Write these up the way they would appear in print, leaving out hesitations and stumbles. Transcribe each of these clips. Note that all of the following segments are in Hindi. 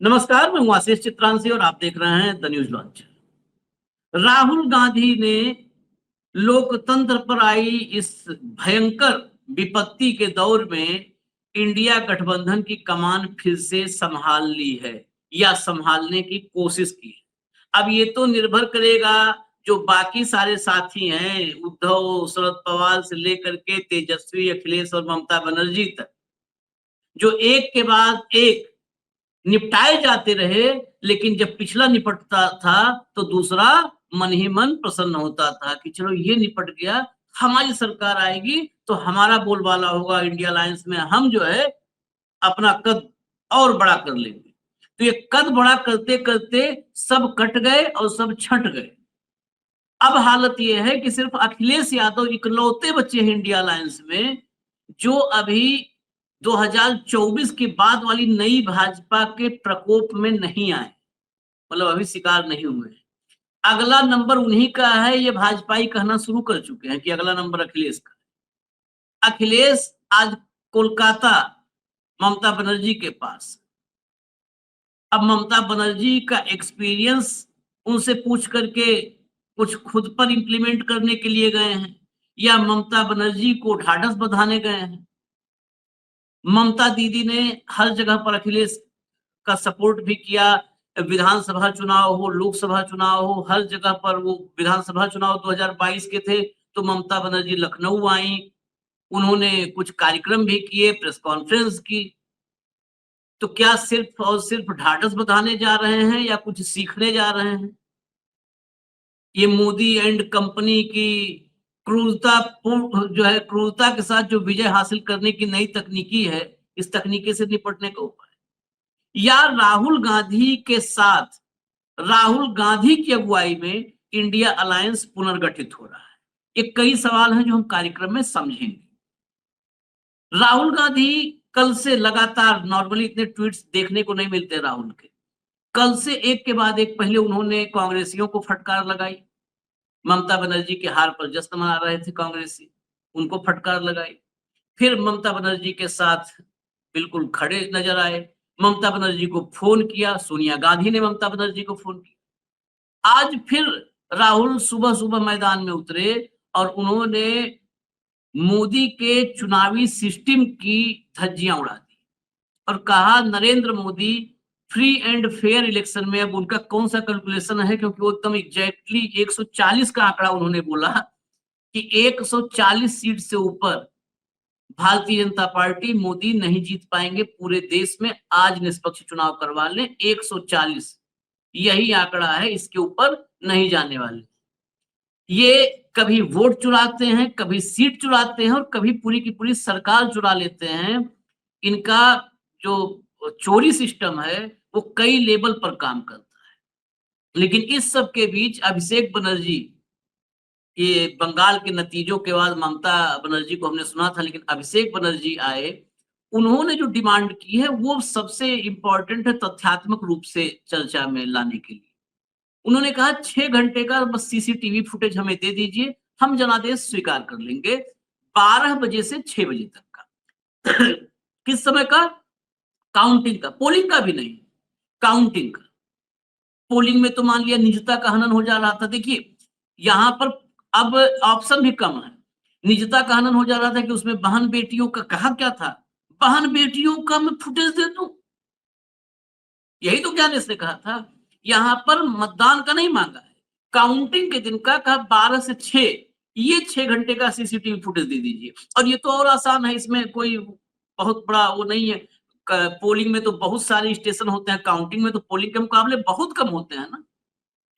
नमस्कार, मैं हूं आशीष चित्रांशी और आप देख रहे हैं the news launch. Rahul Gandhi ने लोकतंत्र पर आई इस भयंकर विपत्ति के दौर में इंडिया गठबंधन की कमान फिर से संभाल ली है या संभालने की कोशिश की है। अब ये तो निर्भर करेगा जो बाकी सारे साथी हैं, उद्धव, शरद पवार से लेकर के तेजस्वी, अखिलेश और ममता बनर्जी तक, जो एक के बाद एक निपटाए जाते रहे। लेकिन जब पिछला निपटता था तो दूसरा मन ही मन प्रसन्न होता था कि चलो ये निपट गया, हमारी सरकार आएगी तो हमारा बोलबाला होगा इंडिया अलायंस में, हम जो है अपना कद और बड़ा कर लेंगे। तो ये कद बड़ा करते करते सब कट गए और सब छंट गए। अब हालत ये है कि सिर्फ अखिलेश यादव इकलौते बच्चे हैं इंडिया अलायंस में जो अभी 2024 के बाद वाली नई भाजपा के प्रकोप में नहीं आए, मतलब अभी शिकार नहीं हुए। अगला नंबर उन्हीं का है, ये भाजपाई कहना शुरू कर चुके हैं कि अगला नंबर अखिलेश का। अखिलेश आज कोलकाता ममता बनर्जी के पास। अब ममता बनर्जी का एक्सपीरियंस उनसे पूछ करके कुछ खुद पर इंप्लीमेंट करने के लिए गए हैं या ममता बनर्जी को ढाढ़स बंधाने गए हैं। ममता दीदी ने हर जगह पर अखिलेश का सपोर्ट भी किया। विधानसभा चुनाव हो, लोकसभा चुनाव हो, हर जगह पर वो विधानसभा चुनाव 2022 के थे तो ममता बनर्जी लखनऊ आई, उन्होंने कुछ कार्यक्रम भी किए, प्रेस कॉन्फ्रेंस की। तो क्या सिर्फ और सिर्फ ढाढ़स बंधाने जा रहे हैं या कुछ सीखने जा रहे हैं? ये मोदी एंड कंपनी की क्रूरता जो है, क्रूरता के साथ जो विजय हासिल करने की नई तकनीकी है, इस तकनीकी से निपटने का उपाय, या राहुल गांधी के साथ राहुल गांधी की अगुवाई में इंडिया अलायंस पुनर्गठित हो रहा है। ये कई सवाल हैं जो हम कार्यक्रम में समझेंगे। राहुल गांधी कल से लगातार, नॉर्मली इतने ट्वीट्स देखने को नहीं मिलते राहुल के, कल से एक के बाद एक पहले उन्होंने कांग्रेसियों को फटकार लगाई। ममता बनर्जी के हार पर जश्न मना रहे थे कांग्रेसी, उनको फटकार लगाई। फिर ममता बनर्जी के साथ बिल्कुल खड़े नजर आए, ममता बनर्जी को फोन किया, सोनिया गांधी ने ममता बनर्जी को फोन किया। आज फिर राहुल सुबह सुबह मैदान में उतरे और उन्होंने मोदी के चुनावी सिस्टम की धज्जियां उड़ा दी और कहा Narendra Modi free and fair election में, अब उनका कौन सा कैलकुलेशन है क्योंकि वो एकदम एग्जैक्टली 140 का आंकड़ा उन्होंने बोला कि 140 सीट से ऊपर भारतीय जनता पार्टी, मोदी नहीं जीत पाएंगे पूरे देश में। आज निष्पक्ष चुनाव करवा लें, 140 यही आंकड़ा है, इसके ऊपर नहीं जाने वाले। ये कभी वोट चुराते हैं, कभी सीट चुराते हैं और कभी पूरी की पूरी सरकार चुरा लेते हैं। इनका जो चोरी सिस्टम है वो कई लेवल पर काम करता है। लेकिन इस सब के बीच अभिषेक बनर्जी, ये बंगाल के नतीजों के बाद ममता बनर्जी को हमने सुना था, लेकिन अभिषेक बनर्जी आए, उन्होंने जो डिमांड की है वो सबसे इंपॉर्टेंट है तथ्यात्मक रूप से चर्चा में लाने के लिए। उन्होंने कहा 6 घंटे का बस सीसीटीवी फुटेज हमें दे दीजिए, हम जनादेश स्वीकार कर लेंगे, 12 बजे से 6 बजे तक का। किस समय का? काउंटिंग का, पोलिंग का भी नहीं, काउंटिंग का। पोलिंग में तो मान लिया निजता का हनन हो जा रहा था। देखिए यहाँ पर अब ऑप्शन भी कम है। निजता का हनन हो जा रहा था कि उसमें बहन बेटियों का कहा क्या था, बहन बेटियों का मैं फुटेज दे दूं, यही तो ज्ञानेश ने कहा था। यहाँ पर मतदान का नहीं मांगा है, काउंटिंग के दिन का कहा 12 से 6, ये 6 घंटे का सीसीटीवी फुटेज दे दीजिए। और ये तो और आसान है, इसमें कोई बहुत बड़ा वो नहीं है। पोलिंग में तो बहुत सारे स्टेशन होते हैं, काउंटिंग में तो पोलिंग के मुकाबले बहुत कम होते हैं ना।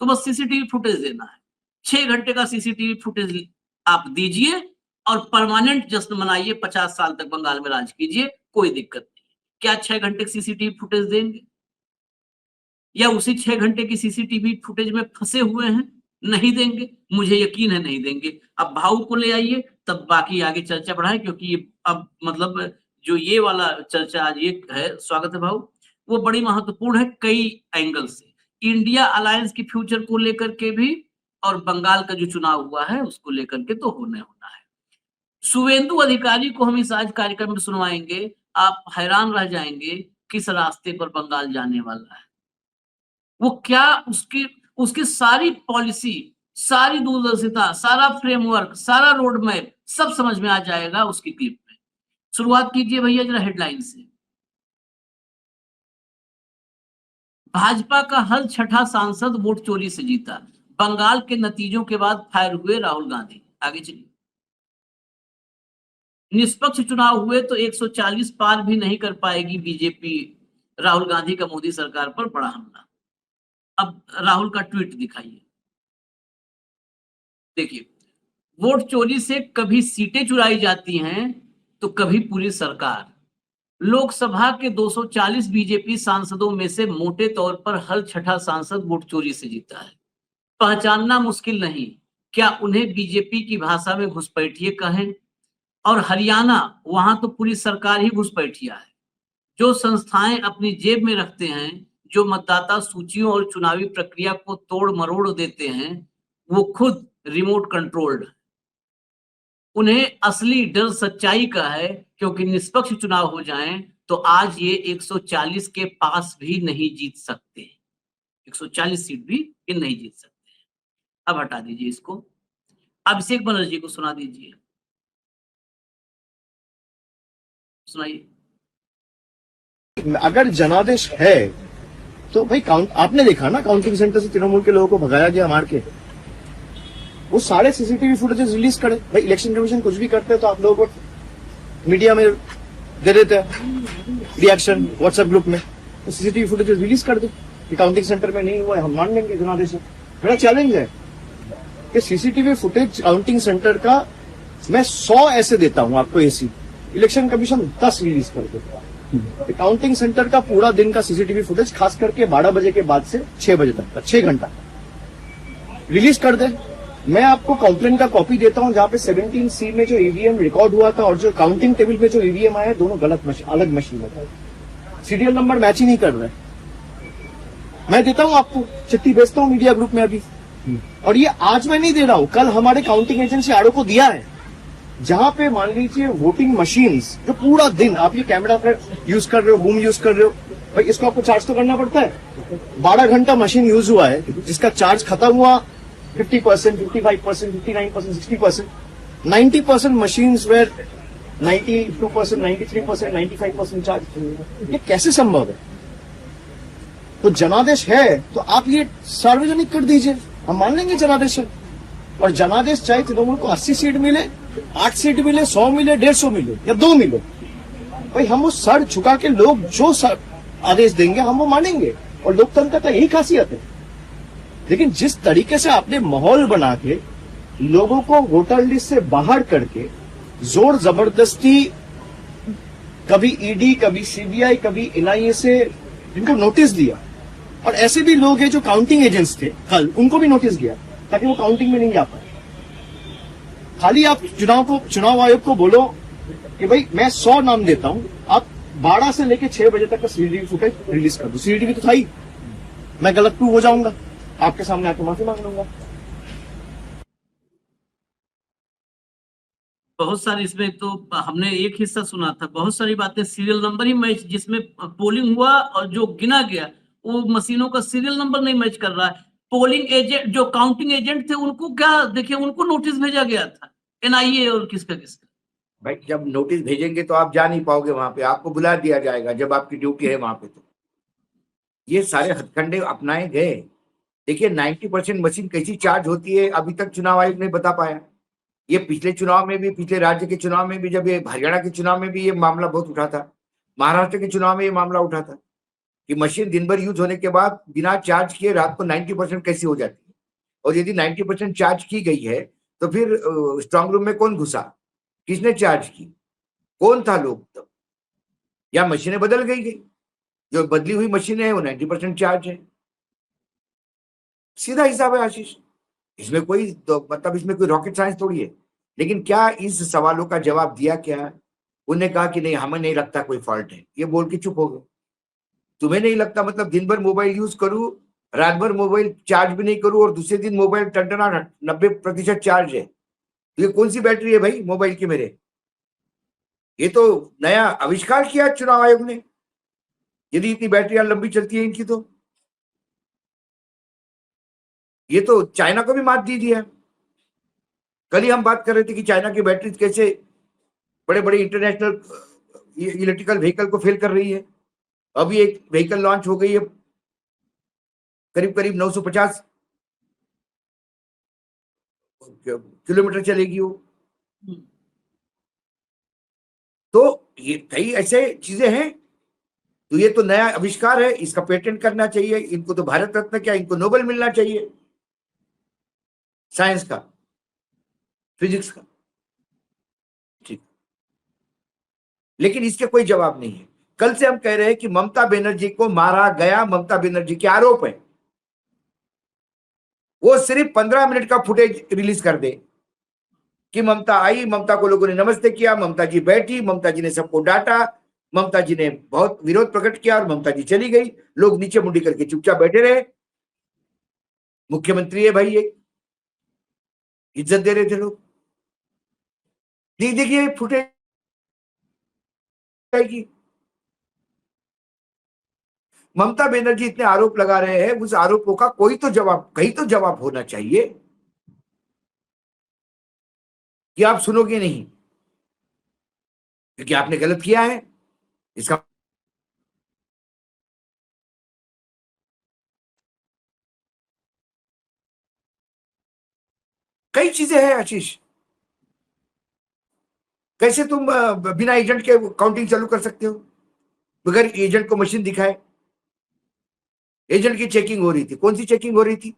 तो बस सीसीटीवी फुटेज देना है, 6 घंटे का सीसीटीवी फुटेज आप दीजिए और परमानेंट जश्न मनाइए, 50 साल तक बंगाल में राज कीजिए, कोई दिक्कत नहीं। क्या 6 घंटे की सीसीटीवी फुटेज देंगे या उसी 6 घंटे की सीसीटीवी फुटेज में फंसे हुए हैं? नहीं देंगे, मुझे यकीन है नहीं देंगे। अब भाऊ को ले आइए, तब बाकी आगे चर्चा बढ़ाए, क्योंकि ये अब मतलब जो ये वाला चर्चा आज ये है, स्वागत है भाऊ, वो बड़ी महत्वपूर्ण है कई एंगल से, इंडिया अलायंस की फ्यूचर को लेकर के भी और बंगाल का जो चुनाव हुआ है उसको लेकर के तो होना है। शुभेंदु अधिकारी को हम इस आज कार्यक्रम में सुनवाएंगे, आप हैरान रह जाएंगे किस रास्ते पर बंगाल जाने वाला है, वो क्या उसकी उसकी सारी पॉलिसी, सारी दूरदर्शिता, सारा फ्रेमवर्क, सारा रोड मैप सब समझ में आ जाएगा उसकी क्लिप में। शुरुआत कीजिए भैया जरा हेडलाइन से। भाजपा का हर छठा सांसद वोट चोरी से जीता, बंगाल के नतीजों के बाद फायर हुए राहुल गांधी। आगे चलिए। निष्पक्ष चुनाव हुए तो 140 पार भी नहीं कर पाएगी बीजेपी, राहुल गांधी का मोदी सरकार पर बड़ा हमला। अब राहुल का ट्वीट दिखाइए, देखिए। वोट चोरी से कभी सीटें चुराई जाती हैं तो कभी पूरी सरकार। लोकसभा के 240 बीजेपी सांसदों में से मोटे तौर पर हर छठा सांसद वोट चोरी से जीता है। पहचानना मुश्किल नहीं, क्या उन्हें बीजेपी की भाषा में घुसपैठिए कहें, और हरियाणा, वहां तो पूरी सरकार ही घुसपैठिया है। जो संस्थाएं अपनी जेब में रखते हैं, जो मतदाता सूचियों और चुनावी प्रक्रिया को तोड़ मरोड़ देते हैं, वो खुद रिमोट कंट्रोल्ड। उन्हें असली डर सच्चाई का है, क्योंकि निष्पक्ष चुनाव हो जाएं तो आज ये 140 के पास भी नहीं जीत सकते। 140 सीट भी ये नहीं जीत सकते। अब हटा दीजिए इसको, अभिषेक बनर्जी को सुना दीजिए, सुनाइए। अगर जनादेश है तो भाई आपने देखा ना, काउंटिंग सेंटर से तृणमूल के लोगों को भगाया गया मार के। वो सारे सीसीटीवी फुटेजेस रिलीज करे। भाई इलेक्शन कमीशन कुछ भी करते हैं तो आप लोगों को मीडिया में दे देते हैं रिएक्शन व्हाट्सएप ग्रुप में, तो सीसीटीवी फुटेजेस रिलीज कर दे कि काउंटिंग सेंटर में नहीं हुआ है, हम मान लेंगे जनादेश। मेरा चैलेंज है कि सीसीटीवी फुटेज काउंटिंग सेंटर का मैं 100 ऐसे देता हूं आपको एसी, इलेक्शन कमीशन 10 रिलीज कर देता है। काउंटिंग सेंटर का पूरा दिन का सीसीटीवी फुटेज खास करके 12 बजे के बाद से 6 बजे तक का 6 घंटा रिलीज कर दे। मैं आपको कंप्लेन का कॉपी देता हूं जहां पे 17C में जो ईवीएम रिकॉर्ड हुआ था और जो काउंटिंग टेबल पे जो ईवीएम आया, दोनों गलत मशीन, अलग मशीन है, सीरियल नंबर मैच ही नहीं कर रहे। मैं देता हूं आपको, चिट्ठी भेजता हूं मीडिया ग्रुप में अभी। और ये आज मैं नहीं दे रहा हूं, कल हमारे काउंटिंग एजेंसी आरओ को दिया है, जहां पे मान लीजिए वोटिंग मशीन्स जो पूरा दिन आप ये कैमरा यूज कर रहे हो, बूम यूज कर रहे हो, भाई इसको आपको चार्ज तो करना पड़ता है। 12 घंटा मशीन यूज हुआ है, जिसका चार्ज खत्म हुआ 50%, 55%, 59%, 60%, 90% मशीन्स वेर 92%, 93%, 95% चार्ज। ये कैसे संभव है? तो जनादेश है तो आप ये सार्वजनिक कर दीजिए, हम मान लेंगे जनादेश है। और जनादेश चाहे तृणमूल को 80 सीट मिले, 8 सीट मिले, 100 मिले, 150 मिले या 2 मिले, भाई हम वो सर झुका के लोग जो आदेश देंगे हम वो मानेंगे, और लोकतंत्र का यही खासियत है। लेकिन जिस तरीके से आपने माहौल बना के लोगों को वोटर लिस्ट से बाहर करके जोर जबरदस्ती, कभी ईडी, कभी सीबीआई, कभी एनआईए से इनको नोटिस दिया, और ऐसे भी लोग हैं जो काउंटिंग एजेंट्स थे कल, उनको भी नोटिस दिया ताकि वो काउंटिंग में नहीं जा पाए। खाली आप चुनाव आयोग को बोलो कि भाई मैं 100 नाम देता हूं, आप 12 से लेकर 6 बजे तक का सीसीटीवी फुटेज रिलीज कर दो। सीसीटीवी तो था ही, मैं गलत प्रूव हो जाऊंगा, आपके सामने आके माफी मांग लूंगा। बहुत सारी इसमें तो हमने एक हिस्सा सुना था, बहुत सारी बातें सीरियल नंबर ही मैच, जिसमें पोलिंग हुआ और जो गिना गया वो मशीनों का सीरियल नंबर नहीं मैच कर रहा है। पोलिंग एजेंट, जो काउंटिंग एजेंट थे, उनको क्या देखिए, उनको नोटिस भेजा गया था एनआईए और किसका। भाई जब नोटिस भेजेंगे तो आप जा नहीं पाओगे वहां पे, आपको बुला दिया जाएगा जब आपकी ड्यूटी है वहां पे। तो ये सारे हथकंडे अपनाए गए। देखिए 90% मशीन कैसी चार्ज होती है अभी तक चुनाव आयोग नहीं बता पाया। ये पिछले चुनाव में भी, पिछले राज्य के चुनाव में भी, जब ये हरियाणा के चुनाव में भी ये मामला बहुत उठा था, महाराष्ट्र के चुनाव में ये मामला उठा था कि मशीन दिन भर यूज होने के बाद बिना चार्ज किए रात को 90% कैसी हो जाती है। और यदि 90% चार्ज की गई है तो फिर स्ट्रांग रूम में कौन घुसा, किसने चार्ज की, कौन था लोग तब, या मशीनें बदल गई, जो बदली हुई मशीनें हैं वो 90% चार्ज है। सीधा हिसाब है आशीष, इसमें कोई तो मतलब इसमें कोई रॉकेट साइंस थोड़ी है। लेकिन क्या इस सवालों का जवाब दिया क्या? उन्हें कहा कि नहीं, हमें नहीं लगता कोई फॉल्ट है, ये बोल के चुप हो गए। तुम्हें नहीं लगता मतलब दिन भर मोबाइल यूज करूं, रात भर मोबाइल चार्ज भी नहीं करूं और दूसरे दिन मोबाइल टनटना 90% चार्ज है, तो ये कौन सी बैटरी है भाई मोबाइल की मेरे? ये तो नया आविष्कार किया चुनाव आयोग ने। यदि इतनी बैटरियां लंबी चलती है इनकी, तो ये तो चाइना को भी मात दी दिया। कल ही हम बात कर रहे थे कि चाइना की बैटरी कैसे बड़े बड़े इंटरनेशनल इलेक्ट्रिकल व्हीकल को फेल कर रही है। अभी एक व्हीकल लॉन्च हो गई है, करीब करीब 950 किलोमीटर चलेगी वो। तो ये कई ऐसे चीजें हैं। तो ये तो नया आविष्कार है, इसका पेटेंट करना चाहिए। इनको तो भारत रत्न क्या, इनको नोबेल मिलना चाहिए साइंस का, फिजिक्स का। ठीक, लेकिन इसके कोई जवाब नहीं है। कल से हम कह रहे हैं कि ममता बनर्जी को मारा गया, ममता बनर्जी के आरोप है। वो सिर्फ 15 मिनट का फुटेज रिलीज कर दे कि ममता आई, ममता को लोगों ने नमस्ते किया, ममता जी बैठी, ममता जी ने सबको डांटा, ममता जी ने बहुत विरोध प्रकट किया और ममता जी चली गई। लोग नीचे मुंडी करके चुपचाप बैठे रहे। मुख्यमंत्री है भाई, एक इज्जत दे रहे थे लोग। देखिए फुटेज आएगी। ममता बनर्जी इतने आरोप लगा रहे हैं, उस आरोपों का कोई तो जवाब, कहीं तो जवाब होना चाहिए कि आप सुनोगे नहीं क्योंकि आपने गलत किया है। इसका कई चीजें हैं आशीष। कैसे तुम बिना एजेंट के काउंटिंग चालू कर सकते हो बगैर एजेंट को मशीन दिखाए? एजेंट की चेकिंग हो रही थी। कौन सी चेकिंग हो रही थी?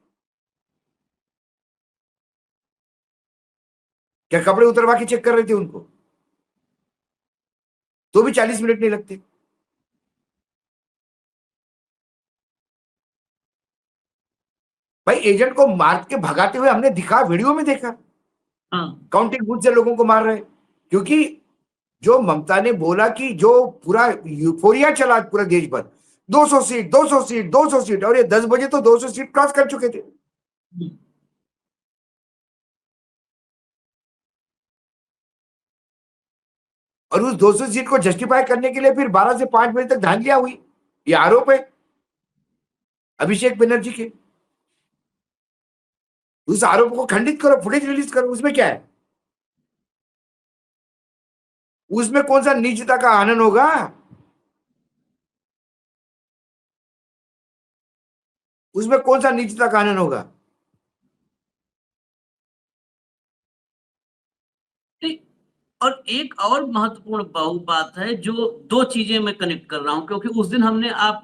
क्या कपड़े उतरवा के चेक कर रहे थे उनको? तो भी 40 मिनट नहीं लगते। भाई एजेंट को मार के भगाते हुए हमने दिखा, वीडियो में देखा। हाँ, काउंटिंग बूथ से लोगों को मार रहे। क्योंकि जो ममता ने बोला कि जो पूरा यूफोरिया चला पूरा देश भर, 200 सीट 200 सीट 200 सीट, और ये 10 बजे तो 200 सीट क्रॉस कर चुके थे। और उस 200 सीट को जस्टिफाई करने के लिए फिर 12 से 5 बजे तक धांधलियां हुई। ये आरोप है अभिषेक बनर्जी के। उस आरोप को खंडित करो, फुटेज रिलीज करो। उसमें क्या है? उसमें कौन सा नीचता का आनंद होगा? उसमें कौन सा नीचता का आनंद होगा? नहीं, और एक और महत्वपूर्ण बात है जो दो चीजें मैं कनेक्ट कर रहा हूं, क्योंकि उस दिन हमने, आप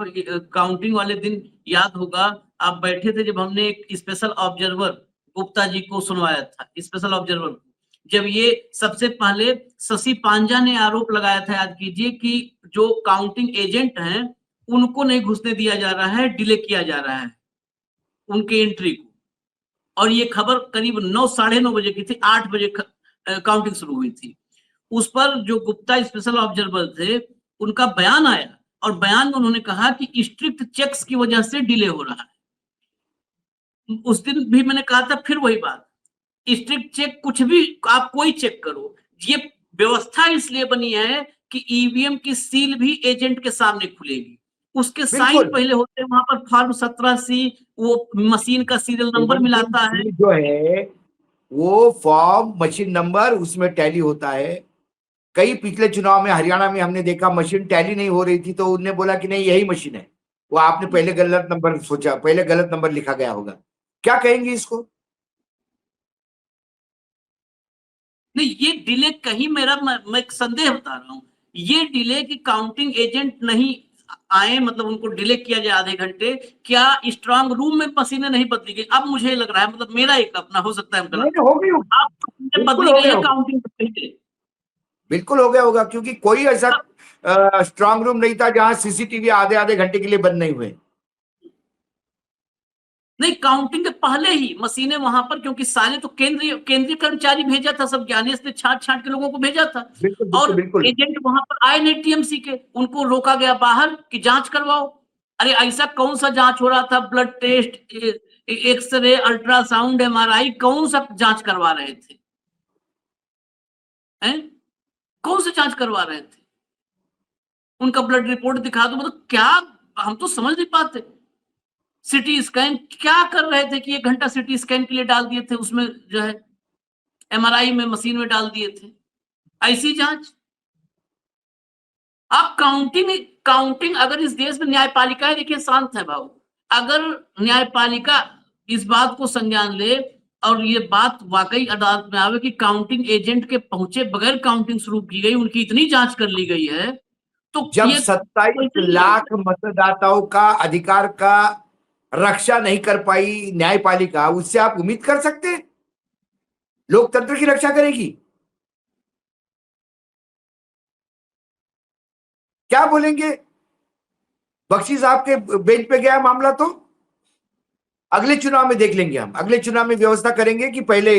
काउंटिंग वाले दिन याद होगा, आप बैठे थे जब हमने एक स्पेशल ऑब्जर्वर गुप्ता जी को सुनवाया था। स्पेशल ऑब्जर्वर को जब ये सबसे पहले शशि पांजा ने आरोप लगाया था, याद कीजिए, कि जो काउंटिंग एजेंट हैं उनको नहीं घुसने दिया जा रहा है, डिले किया जा रहा है उनके एंट्री को। और ये खबर करीब 9, साढ़े 9 बजे की थी, 8 बजे काउंटिंग शुरू हुई थी। उस पर जो गुप्ता स्पेशल ऑब्जर्वर थे उनका बयान आया, और बयान में उन्होंने कहा कि स्ट्रिक्ट चेक्स की वजह से डिले हो रहा है। उस दिन भी मैंने कहा था, फिर वही बात, स्ट्रिक्ट चेक कुछ भी आप कोई चेक करो, ये व्यवस्था इसलिए बनी है कि ईवीएम की सील भी एजेंट के सामने खुलेगी, उसके साइन बिल्कुल। पहले होते हैं, वहां पर फॉर्म 17C वो मशीन का सीरियल नंबर मिलाता है। जो है वो फॉर्म मशीन नंबर उसमें टैली होता है। कई पिछले चुनाव में हरियाणा में हमने देखा मशीन टैली नहीं हो रही थी, तो उन्होंने बोला कि नहीं यही मशीन है। वो आपने पहले गलत नंबर सोचा, पहले गलत नंबर लिखा गया होगा। क्या कहेंगे इसको? नहीं, ये डिले कहीं मेरा, मैं एक संदेह बता रहा हूं, ये डिले कि काउंटिंग एजेंट नहीं आए, मतलब उनको डिले किया जाए आधे घंटे, क्या स्ट्रांग रूम में मशीनें नहीं बदली गई? अब मुझे लग रहा है, मतलब मेरा एक अपना, हो सकता है हम गलत, नहीं हो गई होगी। आप मशीनें बिल्कुल बदली हो गई गया है होगा। काउंटिंग से पहले। बिल्कुल हो गया होगा, क्योंकि कोई ऐसा स्ट्रांग रूम नहीं था जहां सीसीटीवी आधे आधे घंटे के लिए बंद नहीं हुए। नहीं, काउंटिंग के पहले ही मशीनें वहां पर, क्योंकि सारे तो केंद्रीय कर्मचारी भेजा था, सब ज्ञानेश ने छांट छांट के लोगों को भेजा था। बिल्कुल बिल्कुल और बिल्कुल। एजेंट वहां पर आए नहीं टीएमसी के, उनको रोका गया बाहर कि जांच करवाओ। अरे ऐसा कौन सा जांच हो रहा था? Blood test, x-ray, ultrasound, MRI, कौन सा जांच करवा रहे थे? हैं? कौन सा जांच करवा रहे थे? उनका ब्लड रिपोर्ट दिखा दो, मतलब क्या, हम तो समझ नहीं पाते। सिटी स्कैन क्या कर रहे थे कि 1 घंटा सिटी स्कैन के लिए डाल दिए थे, उसमें जो है एमआरआई में मशीन में डाल दिए थे। ऐसी जांच आप काउंटिंग अगर इस देश में न्यायपालिका देखिए शांत है भाव, अगर न्यायपालिका इस बात को संज्ञान ले और ये बात वाकई अदालत में आवे कि काउंटिंग एजेंट के पहुंचे बगैर काउंटिंग शुरू की गई, उनकी इतनी जांच कर ली गई है, तो जब ये 27 लाख मतदाताओं का अधिकार का रक्षा नहीं कर पाई न्यायपालिका, उससे आप उम्मीद कर सकते हैं लोकतंत्र की रक्षा करेगी? क्या बोलेंगे? बख्शी साहब के बेंच पे गया मामला, तो अगले चुनाव में देख लेंगे हम। अगले चुनाव में व्यवस्था करेंगे कि पहले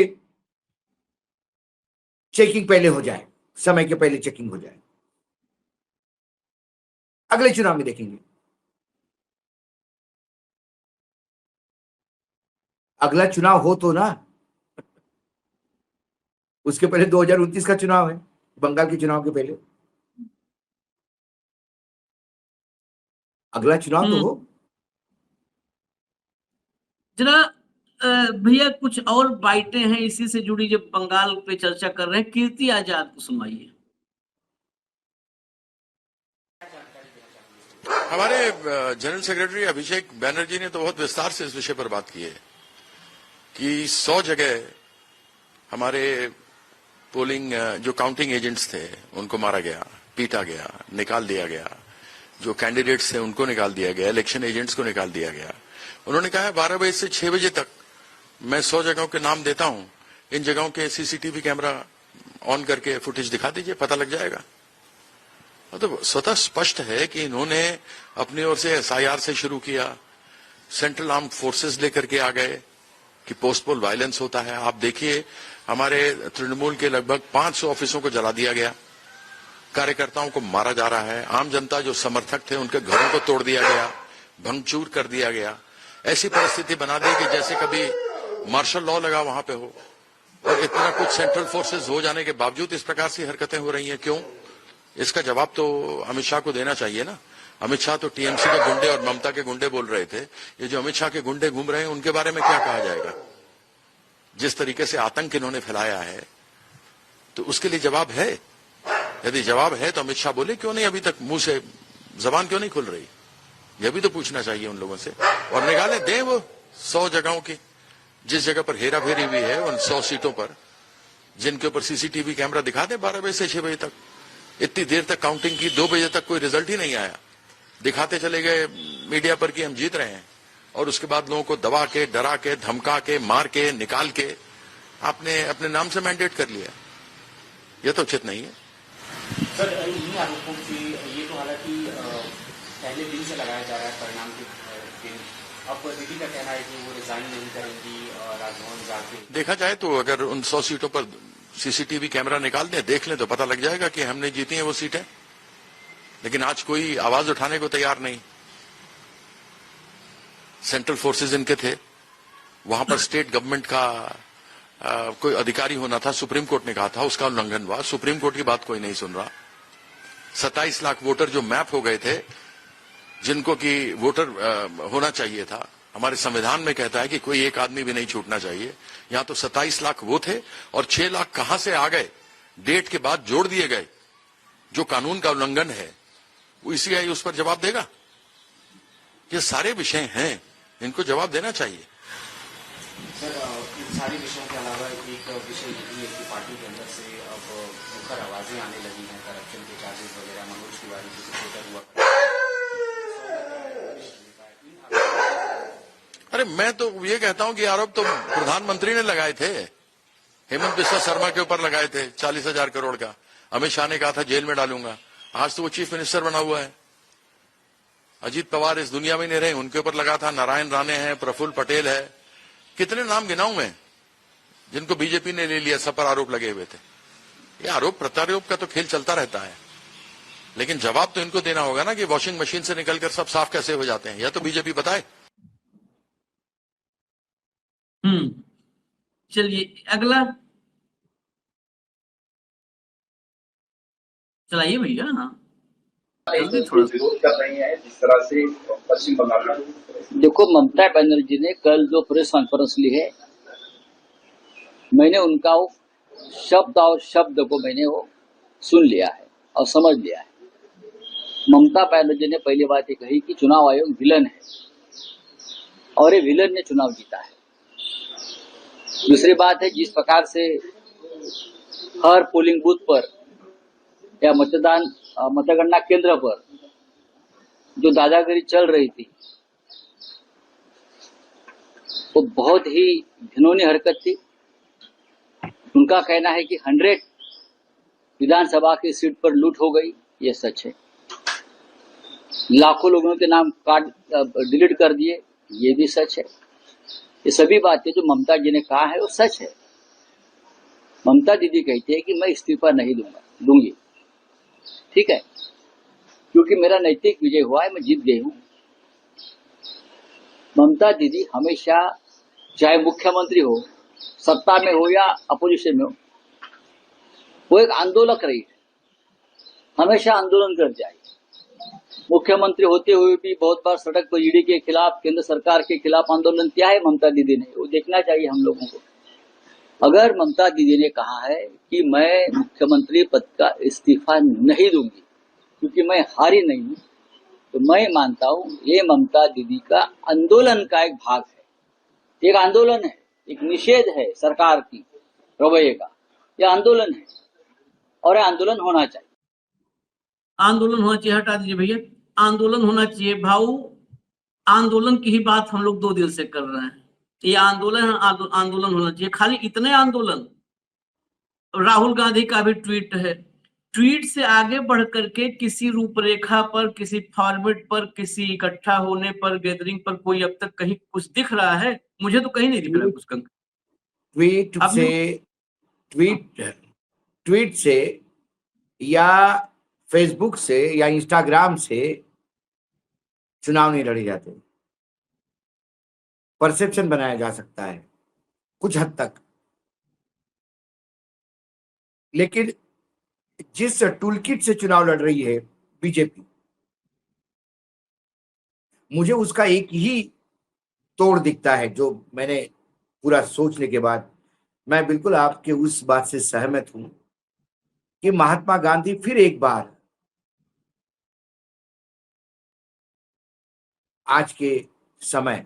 चेकिंग पहले हो जाए, समय के पहले चेकिंग हो जाए। अगले चुनाव में देखेंगे। अगला चुनाव हो तो ना, उसके पहले 2029 का चुनाव है, बंगाल के चुनाव के पहले। अगला चुनाव तो हो। जरा भैया कुछ और बाइटें हैं इसी से जुड़ी, जब बंगाल पे चर्चा कर रहे हैं, कीर्ति आजाद को सुनवाइए। हमारे जनरल सेक्रेटरी अभिषेक बैनर्जी ने तो बहुत विस्तार से इस विषय पर बात की है कि 100 जगह हमारे पोलिंग जो काउंटिंग एजेंट्स थे उनको मारा गया, पीटा गया, निकाल दिया गया, जो कैंडिडेट्स थे उनको निकाल दिया गया, इलेक्शन एजेंट्स को निकाल दिया गया। उन्होंने कहा है 12 बजे से 6 बजे तक मैं 100 जगहों के नाम देता हूं, इन जगहों के सीसीटीवी कैमरा ऑन करके फुटेज दिखा दीजिए, पता लग जाएगा। मतलब स्वतः स्पष्ट है कि इन्होंने अपनी ओर से एसआईआर से शुरू किया, सेंट्रल आर्म्ड फोर्सेस लेकर के आ गए कि पोस्टपोल वायलेंस होता है। आप देखिए हमारे तृणमूल के लगभग 500 ऑफिसों को जला दिया गया, कार्यकर्ताओं को मारा जा रहा है, आम जनता जो समर्थक थे उनके घरों को तोड़ दिया गया, भंगचूर कर दिया गया। ऐसी परिस्थिति बना दी कि जैसे कभी मार्शल लॉ लगा वहां पे हो, और इतना कुछ सेंट्रल फोर्सेस हो जाने के बावजूद इस प्रकार से हरकतें हो रही हैं। क्यों? इसका जवाब तो अमित शाह को देना चाहिए ना। अमित शाह तो टीएमसी के गुंडे और ममता के गुंडे बोल रहे थे, ये जो अमित शाह के गुंडे घूम रहे हैं उनके बारे में क्या कहा जाएगा? जिस तरीके से आतंक इन्होंने फैलाया है, तो उसके लिए जवाब है? यदि जवाब है तो अमित शाह बोले, क्यों नहीं अभी तक मुंह से जबान क्यों नहीं खुल रही? यह भी तो पूछना चाहिए उन लोगों से। और निकाले दें वो 100 जगहों की, जिस जगह पर हेरा फेरी हुई है उन 100 सीटों पर जिनके ऊपर सीसीटीवी कैमरा दिखा दे 12 बजे से 6 बजे तक। इतनी देर तक काउंटिंग की, 2 बजे तक कोई रिजल्ट ही नहीं आया, दिखाते चले गए मीडिया पर कि हम जीत रहे हैं, और उसके बाद लोगों को दबा के, डरा के, धमका के, मार के, निकाल के आपने अपने नाम से मैंडेट कर लिया। यह तो उचित नहीं है। सर, इन्हीं आरोपों से ये तो हालांकि पहले दिन से लगाया जा रहा है परिणाम के दिन, अब दीदी का कहना है कि वो रिजाइन नहीं करेंगी और राजभवन जाके देखा जाए तो अगर उन 100 सीटों पर सीसीटीवी कैमरा निकाल दें, देख लें, तो पता लग जाएगा कि हमने जीती हैं वो सीटें। लेकिन आज कोई आवाज उठाने को तैयार नहीं। सेंट्रल फोर्सेस इनके थे, वहां पर स्टेट गवर्नमेंट का कोई अधिकारी होना था, सुप्रीम कोर्ट ने कहा था, उसका उल्लंघन हुआ। सुप्रीम कोर्ट की बात कोई नहीं सुन रहा। 27 लाख वोटर जो मैप हो गए थे, जिनको कि वोटर होना चाहिए था, हमारे संविधान में कहता है कि कोई एक आदमी भी नहीं छूटना चाहिए। यहां तो 27 लाख वो थे, और 6 लाख कहां से आ गए, डेट के बाद जोड़ दिए गए, जो कानून का उल्लंघन है। वो ईसीआई उस पर जवाब देगा। ये सारे विषय हैं, इनको जवाब देना चाहिए। सर, इन सारे विषयों के अलावा एक विषय ये भी है कि पार्टी के अंदर से अब मुखर आवाजें आने लगी हैं, करप्शन के चार्जेस वगैरह, मनोज तिवारी जी से ट्विटर हुआ। अरे मैं तो ये कहता हूं कि आरोप तो प्रधानमंत्री ने लगाए थे, हेमंत बिस्वा शर्मा के ऊपर लगाए थे 40,000 करोड़ का। अमित शाह ने कहा था जेल में डालूंगा, आज तो वो चीफ मिनिस्टर बना हुआ है। अजीत पवार इस दुनिया में नहीं रहे, उनके ऊपर लगा था। नारायण राणे हैं, प्रफुल्ल पटेल है, कितने नाम गिनाऊं मैं जिनको बीजेपी ने ले लिया, सब पर आरोप लगे हुए थे। ये आरोप प्रत्यारोप का तो खेल चलता रहता है, लेकिन जवाब तो इनको देना होगा ना कि वॉशिंग मशीन से निकलकर सब साफ कैसे हो जाते हैं, या तो बीजेपी बताए। चलिए अगला चलाइए भैया। हाँ, जल्दी थोड़ा सा। विरोध कर रही हैं जिस तरह से पश्चिम बंगाल में। देखो, ममता बनर्जी ने कल जो प्रेस कॉन्फ्रेंस ली है, मैंने उनका वो शब्द और शब्द को मैंने वो सुन लिया है और समझ लिया है। ममता बनर्जी ने पहली बात ये कही कि चुनाव आयोग विलन है और ये विलन ने चुनाव जीता है। दूसरी बात है, जिस प्रकार से हर पोलिंग बूथ पर या मतगणना केंद्र पर जो दादागिरी चल रही थी, वो बहुत ही घिनौनी हरकत थी। उनका कहना है कि 100 विधानसभा की सीट पर लूट हो गई, ये सच है। लाखों लोगों के नाम डिलीट कर दिए, ये भी सच है। ये सभी बातें जो ममता जी ने कहा है वो सच है। ममता दीदी कहती है कि मैं इस्तीफा नहीं दूंगी, ठीक है, क्योंकि मेरा नैतिक विजय हुआ है, मैं जीत गई हूं। ममता दीदी हमेशा, चाहे मुख्यमंत्री हो, सत्ता में हो या अपोजिशन में हो, वो एक आंदोलक रही है, हमेशा आंदोलन कर जाए। मुख्यमंत्री होते हुए भी बहुत बार सड़क पर ईडी के खिलाफ, केंद्र सरकार के खिलाफ आंदोलन किया है ममता दीदी ने, वो देखना चाहिए हम लोगों को। अगर ममता दीदी ने कहा है कि मैं मुख्यमंत्री पद का इस्तीफा नहीं दूंगी क्योंकि मैं हारी नहीं हूं, तो मैं मानता हूं ये ममता दीदी का आंदोलन का एक भाग है। एक आंदोलन है, एक निषेध है सरकार की रवैये का, यह आंदोलन है और यह आंदोलन होना चाहिए। आंदोलन होना चाहिए, हटा दीजिए भैया, आंदोलन होना चाहिए भाऊ। आंदोलन की ही बात हम लोग 2 दिन से कर रहे हैं। ये आंदोलन होना चाहिए, खाली इतने आंदोलन। राहुल गांधी का भी ट्वीट है, ट्वीट से आगे बढ़ करके किसी रूपरेखा पर, किसी फॉर्मेट पर, किसी इकट्ठा होने पर, गैदरिंग पर कोई अब तक कहीं कुछ दिख रहा है? मुझे तो कहीं नहीं दिख रहा कुछ। ट्वीट से या फेसबुक से या इंस्टाग्राम से चुनाव नहीं लड़े जाते। परसेप्शन बनाया जा सकता है कुछ हद तक, लेकिन जिस टूलकिट से चुनाव लड़ रही है बीजेपी, मुझे उसका एक ही तोड़ दिखता है, जो मैंने पूरा सोचने के बाद मैं बिल्कुल आपके उस बात से सहमत हूं कि महात्मा गांधी फिर एक बार आज के समय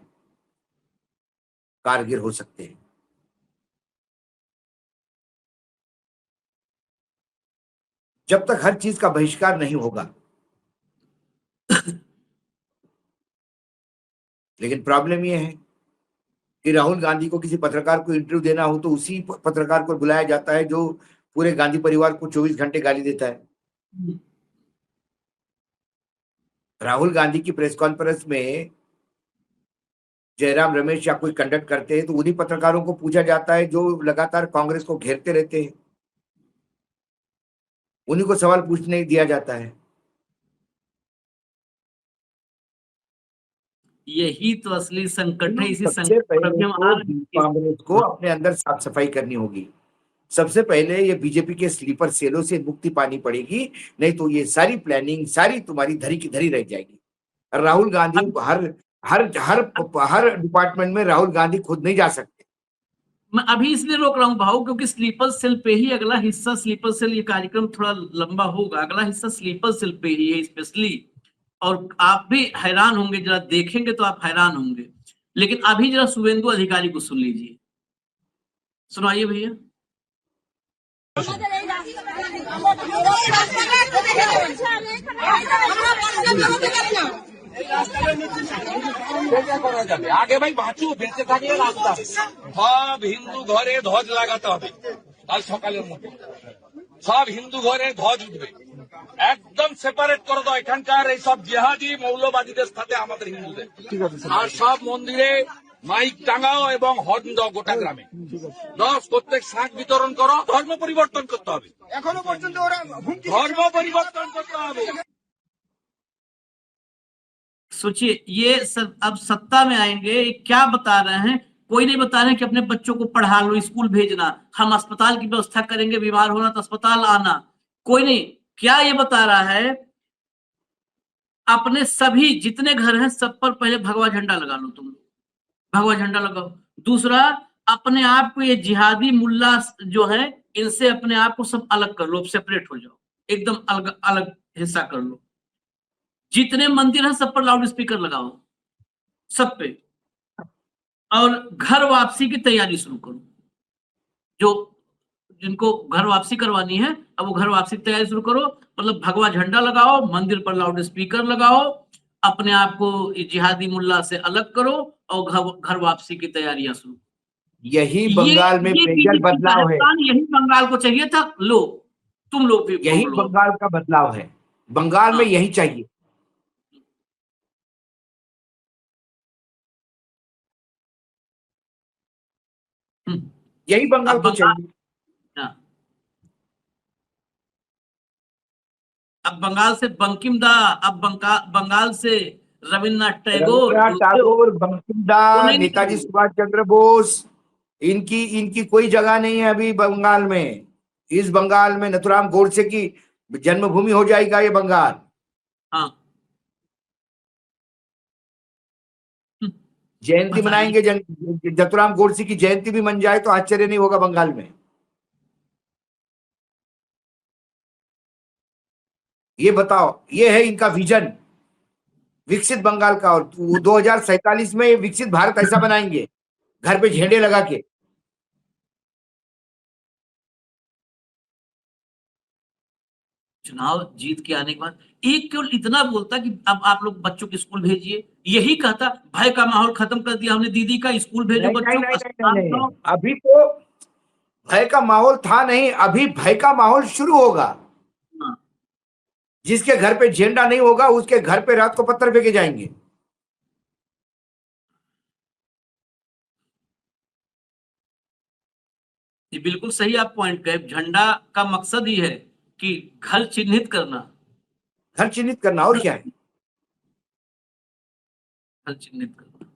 कारगर हो सकते हैं। जब तक हर चीज का बहिष्कार नहीं होगा। लेकिन प्रॉब्लम यह है कि राहुल गांधी को किसी पत्रकार को इंटरव्यू देना हो तो उसी पत्रकार को बुलाया जाता है जो पूरे गांधी परिवार को 24 घंटे गाली देता है। राहुल गांधी की प्रेस कॉन्फ्रेंस में जयराम रमेश या कोई कंडक्ट करते हैं तो उन्हीं पत्रकारों को पूछा जाता है जो लगातार कांग्रेस को घेरते रहते हैं, उन्हीं को सवाल पूछने दिया जाता है। यही तो असली संकट है। इसी सबसे संकट पर पहले हम आ रहे हैं। कांग्रेस को अपने अंदर साफ सफाई करनी होगी। सबसे पहले ये बीजेपी के स्लीपर सेलों से मुक्ति पानी पड़ेगी, नहीं तो ये सारी प्लानिंग सारी तुम्हारी धरी की धरी रह जाएगी। राहुल गांधी हर डिपार्टमेंट में राहुल गांधी खुद नहीं जा सकते। मैं अभी इसलिए रोक रहा हूं भाऊ, क्योंकि स्लीपर सेल पे ही अगला हिस्सा, स्लीपर सेल, ये कार्यक्रम थोड़ा लंबा होगा, अगला हिस्सा स्लीपर सेल पे ही है स्पेशली। और आप भी हैरान होंगे, जरा देखेंगे तो आप हैरान होंगे। लेकिन अभी जरा शुभेंदु अधिकारी को सुन लीजिए, सुनाइए भैया। আগে ভাই বাঁচু, বেঁচে থাকলে রাস্তা সব হিন্দু ঘরে ধ্বজ লাগাতে হবে। কাল সকালের মধ্যে সব হিন্দু ঘরে ধ্বজ উঠবে, একদম সেপারেট করে দাও এখানকার এই সব জিহাদি মৌলবাদীদের সাথে আমাদের হিন্দুদের। আর সব মন্দিরে মাইক টাঙাও এবং হর্ন দাও গোটা গ্রামে। 10 প্রত্যেক শাঁখ বিতরণ করো। ধর্ম পরিবর্তন করতে হবে, এখনো পর্যন্ত ওরা ধর্ম পরিবর্তন করতে হবে। सोचिए, ये सब अब सत्ता में आएंगे, क्या बता रहे हैं? कोई नहीं बता रहे हैं कि अपने बच्चों को पढ़ा लो, स्कूल भेजना, हम अस्पताल की व्यवस्था करेंगे, बीमार होना तो अस्पताल आना, कोई नहीं। क्या ये बता रहा है अपने सभी जितने घर हैं सब पर पहले भगवा झंडा लगा लो, तुम लोग भगवा झंडा लगाओ। दूसरा, अपने आप को ये जिहादी मुल्ला जो है इनसे अपने आप को सब अलग कर लो, सेपरेट हो जाओ, एकदम अलग अलग हिस्सा कर लो। जितने मंदिर हैं सब पर लाउड स्पीकर लगाओ, सब पे। और घर वापसी की तैयारी शुरू करो। जो जिनको घर वापसी करवानी है अब वो घर वापसी की तैयारी शुरू करो, मतलब भगवा झंडा लगाओ, मंदिर पर लाउड स्पीकर लगाओ, अपने आप को जिहादी मुल्ला से अलग करो और घर वापसी की तैयारियां शुरू। यही बंगाल में पेजल बदलाव है, यही बंगाल को चाहिए था। लो तुम लोग भी यही बंगाल का बदलाव है, बंगाल में यही चाहिए। यही बंगाल को चाहिए। अब बंगाल से बंकिम दा, अब बंगाल से रविन्द्रनाथ टैगोर, बंकिम दा, नेताजी सुभाष चंद्र बोस, इनकी कोई जगह नहीं है अभी बंगाल में। इस बंगाल में नथुराम गोडसे की जन्मभूमि हो जाएगा ये बंगाल। हाँ, जयंती मनाएंगे, नथुराम गोडसे की जयंती भी मन जाए तो आश्चर्य नहीं होगा बंगाल में। ये बताओ, ये है इनका विजन विकसित बंगाल का। और 2047 में ये विकसित भारत ऐसा बनाएंगे, घर पे झंडे लगा के। चुनाव जीत के आने के बाद एक केवल इतना बोलता कि अब आप लोग बच्चों को स्कूल भेजिए, यही कहता। भय का माहौल खत्म कर दिया हमने, दीदी का स्कूल भेजो बच्चों को। अभी तो भय का माहौल था नहीं, अभी भय का माहौल शुरू होगा। जिसके घर पे झंडा नहीं होगा उसके घर पे रात को पत्थर फेंके जाएंगे। ये बिल्कुल सही आप पॉइंट कहे। झंडा का मकसद ही है कि घर चिन्हित करना, घर चिन्हित करना, और क्या है, घर चिन्हित करना।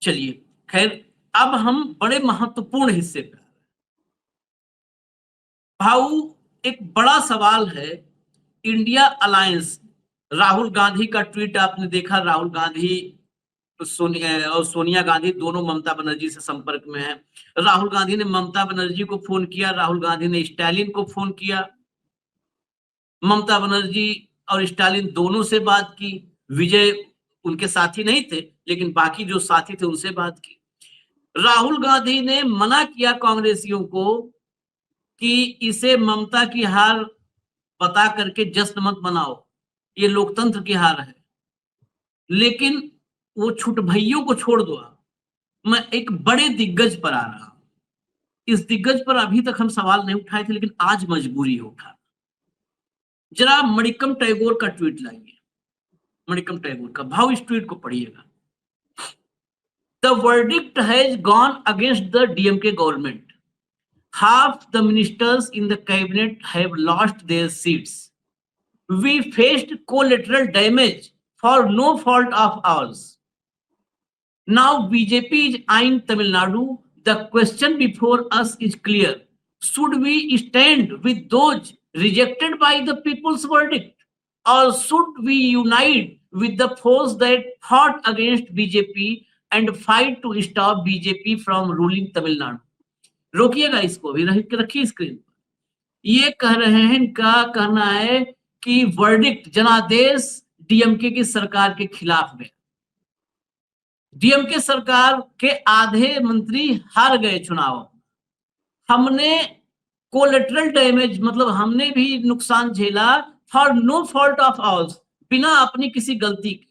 चलिए खैर, अब हम बड़े महत्वपूर्ण हिस्से पे। भाऊ, एक बड़ा सवाल है इंडिया अलायंस। राहुल गांधी का ट्वीट आपने देखा। राहुल गांधी और सोनिया गांधी दोनों ममता बनर्जी से संपर्क में है। राहुल गांधी ने ममता बनर्जी को फोन किया, राहुल गांधी ने स्टालिन को फोन किया। ममता बनर्जी और स्टालिन दोनों से बात की। विजय उनके साथी नहीं थे, लेकिन बाकी जो साथी थे उनसे बात की। राहुल गांधी ने मना किया कांग्रेसियों को कि इसे ममता की हार बता करके जश्न मत मनाओ, ये लोकतंत्र की हार है। लेकिन वो छुट भइयों को छोड़ दो। मैं एक बड़े दिग्गज पर आ रहा हूं। इस दिग्गज पर अभी तक हम सवाल नहीं उठाए थे, लेकिन आज मजबूरी हो उठा। जरा मणिक्कम टैगोर का ट्वीट लाइए, मणिक्कम टैगोर का। भाव इस ट्वीट को पढ़िएगा। The verdict has gone against the DMK government. Half the ministers in the cabinet have lost their seats. We faced collateral damage for no fault of ours. Now BJP is eyeing Tamil Nadu. The question before us is clear. Should we stand with those rejected by the people's verdict? Or should we unite with the force that fought against BJP and fight to stop BJP from ruling Tamil Nadu? रोकिएगा इसको, भी रखिए स्क्रीन पर। ये कह रहे हैं, इनका कहना है कि वर्डिक्ट, जनादेश डीएमके की सरकार के खिलाफ में। डीएमके सरकार के आधे मंत्री हार गए चुनाव। हमने कोलेटरल डैमेज, मतलब हमने भी नुकसान झेला for no fault of ours, बिना अपनी किसी गलती के।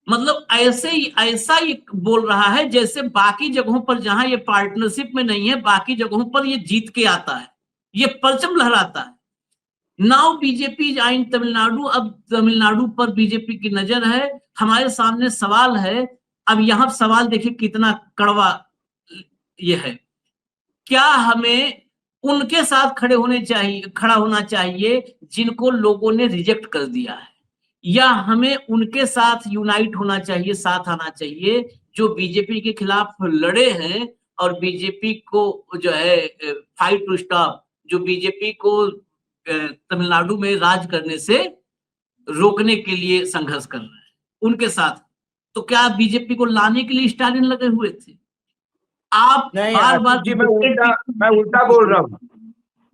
मतलब ऐसा ही बोल रहा है जैसे बाकी जगहों पर जहां ये पार्टनरशिप में नहीं है, बाकी जगहों पर ये जीत के आता है, ये परचम लहराता है। नाउ बीजेपी इज आइन तमिलनाडु। अब तमिलनाडु पर बीजेपी की नजर है। हमारे सामने सवाल है। अब यहां सवाल देखिए कितना कड़वा ये है। क्या हमें उनके साथ खड़ा होना चाहिए जिनको लोगों ने रिजेक्ट कर दिया है, या हमें उनके साथ यूनाइट होना चाहिए, साथ आना चाहिए जो बीजेपी के खिलाफ लड़े हैं और बीजेपी को जो है फाइट टू स्टॉप, जो बीजेपी को तमिलनाडु में राज करने से रोकने के लिए संघर्ष कर रहे हैं उनके साथ। तो क्या बीजेपी को लाने के लिए स्टालिन लगे हुए थे? आप नहीं बार बार आशीष जी, मैं उल्टा बोल रहा हूँ।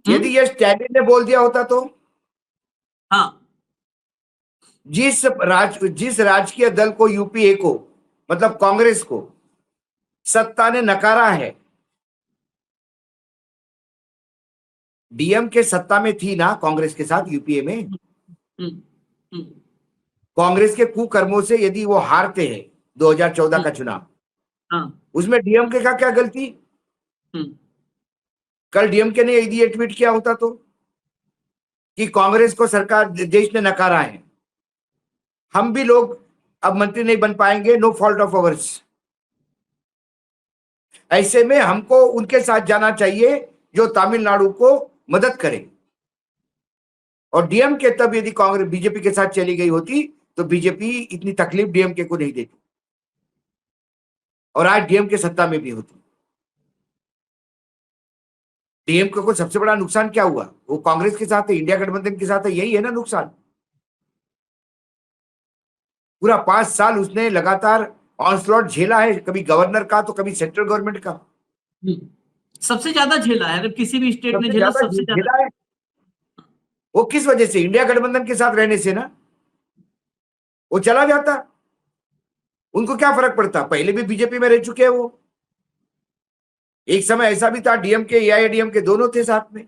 यदि ये स्टैलिन ने बोल दिया होता तो हाँ, जिस राजकीय दल को, यूपीए को, मतलब कांग्रेस को सत्ता ने नकारा है, डीएमके सत्ता में थी ना कांग्रेस के साथ यूपीए में, कांग्रेस के कुकर्मों से यदि वो हारते हैं 2014 का चुनाव, हाँ, उसमें डीएमके का क्या गलती? कल डीएमके ने यदि ये ट्वीट किया होता तो कि कांग्रेस को सरकार देश ने नकारा है, हम भी लोग अब मंत्री नहीं बन पाएंगे, नो फॉल्ट ऑफ अवर्स, ऐसे में हमको उनके साथ जाना चाहिए जो तमिलनाडु को मदद करे। और डीएमके तब यदि कांग्रेस बीजेपी के साथ चली गई होती तो बीजेपी इतनी तकलीफ डीएमके को नहीं देती और आज डीएमके सत्ता में भी होती। डीएमके को सबसे बड़ा नुकसान क्या हुआ? वो कांग्रेस के साथ है, इंडिया गठबंधन के साथ है, यही है ना नुकसान। पूरा 5 साल उसने लगातार ऑनस्लॉट झेला है, कभी गवर्नर का तो कभी सेंट्रल गवर्नमेंट का। सबसे ज्यादा झेला है, अगर किसी भी स्टेट ने झेला सबसे ज्यादा झेला है। वो किस वजह से? इंडिया गठबंधन के साथ रहने से ना। वो चला जाता, उनको क्या फर्क पड़ता? पहले भी बीजेपी में रह चुके हैं वो। एक समय ऐसा भी था डीएमके एआईएडीएमके दोनों थे साथ में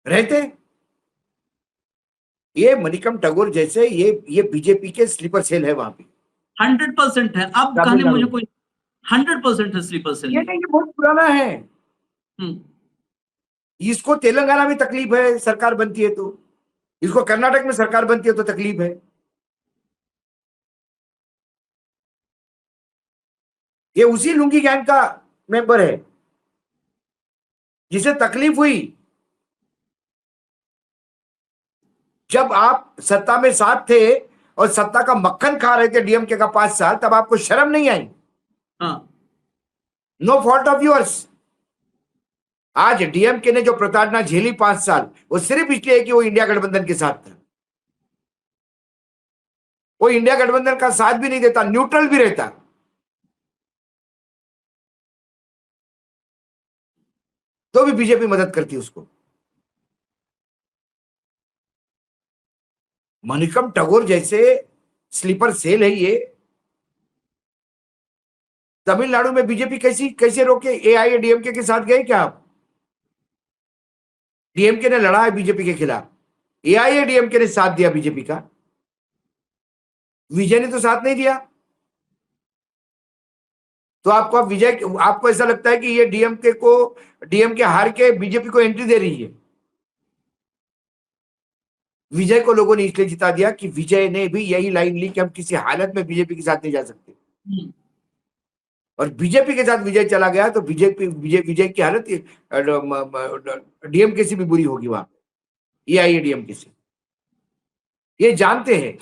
रहते। ये मनिकम टैगोर जैसे ये बीजेपी के स्लीपर सेल है वहां पे। 100% है। अब कहने मुझे कोई 100% है स्लीपर सेल। ये बहुत पुराना है। इसको तेलंगाना में तकलीफ है सरकार बनती है तो, इसको कर्नाटक में सरकार बनती है तो तकलीफ है। ये उसी लुंगी गैंग का मेंबर है जिसे तकलीफ हुई जब आप सत्ता में साथ थे और सत्ता का मक्खन खा रहे थे डीएमके का 5 साल, तब आपको शर्म नहीं आई? No fault of yours. आज डीएमके ने जो प्रताड़ना झेली 5 साल, वो सिर्फ इसलिए कि वो इंडिया गठबंधन के साथ था। वो इंडिया गठबंधन का साथ भी नहीं देता, न्यूट्रल भी रहता, तो भी बीजेपी मदद करती उसको। मनिकम टैगोर जैसे स्लीपर सेल है ये। तमिलनाडु में बीजेपी कैसे रोके? एआईएडीएमके के साथ गए क्या आप? डीएमके ने लड़ा है बीजेपी के खिलाफ, एआईएडीएमके ने साथ दिया बीजेपी का, विजय ने तो साथ नहीं दिया। तो आपको ऐसा लगता है कि ये डीएमके हार के बीजेपी को एंट्री दे रही है? विजय को लोगों ने इसलिए जिता दिया कि विजय ने भी यही लाइन ली कि हम किसी हालत में बीजेपी के साथ नहीं जा सकते। और बीजेपी के साथ विजय चला गया तो विजय की हालत डीएमके से भी बुरी होगी वहां, एआईएडीएमके से। ये जानते हैं।